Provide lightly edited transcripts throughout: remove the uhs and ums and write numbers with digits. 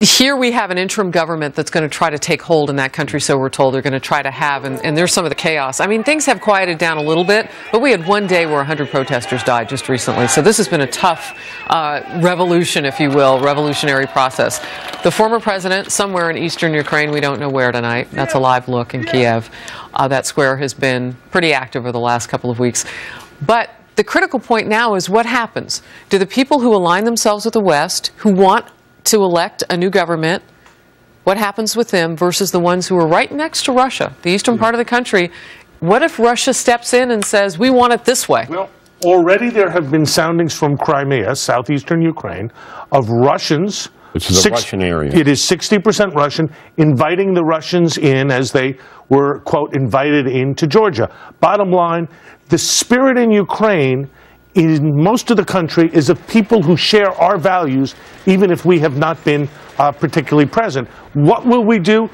Here we have an interim government that's going to try to take hold in that country, so we're told they're going to try to have, and there's some of the chaos. I mean, things have quieted down a little bit, but we had one day where 100 protesters died just recently. So this has been a tough revolution, if you will, revolutionary process. The former president, somewhere in eastern Ukraine, we don't know where tonight. That's a live look in Kiev. That square has been pretty active over the last couple of weeks. But the critical point now is what happens? Do the people who align themselves with the West, who want to elect a new government, what happens with them versus the ones who are right next to Russia, the eastern part of the country? What if Russia steps in and says, we want it this way? Well, already there have been soundings from Crimea, southeastern Ukraine, of Russians. Which is a Russian area. It is 60% Russian, inviting the Russians in as they were, quote, invited into Georgia. Bottom line, the spirit in Ukraine in most of the country is of people who share our values, even if we have not been particularly present. What will we do?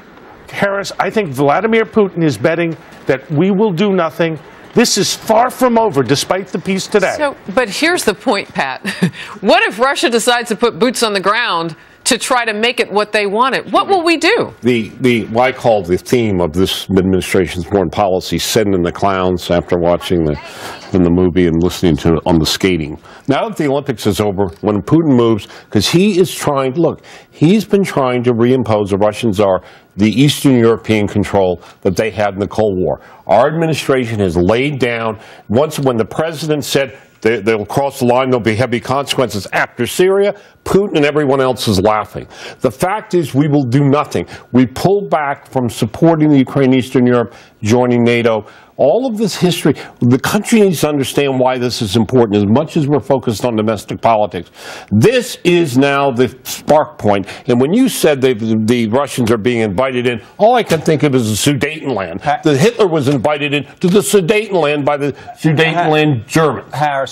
Harris, I think Vladimir Putin is betting that we will do nothing. This is far from over, despite the peace today. So, but here's the point, Pat. What if Russia decides to put boots on the ground to try to make it what they want it? What will we do? What I call the theme of this administration's foreign policy, sending the clowns after watching the movie and listening to it on the skating. Now that the Olympics is over, when Putin moves, because he is trying, look, he's been trying to reimpose the Russian Tsar the Eastern European control that they had in the Cold War. Our administration has laid down, once when the president said they'll cross the line, there'll be heavy consequences after Syria, Putin and everyone else is laughing. The fact is we will do nothing. We pulled back from supporting the Ukraine, Eastern Europe, joining NATO. All of this history, the country needs to understand why this is important as much as we're focused on domestic politics. This is now the spark point. And when you said the Russians are being invited in, all I can think of is the Sudentenland. Hitler was invited in to the Sudentenland by the Sudentenland Germans. Harris.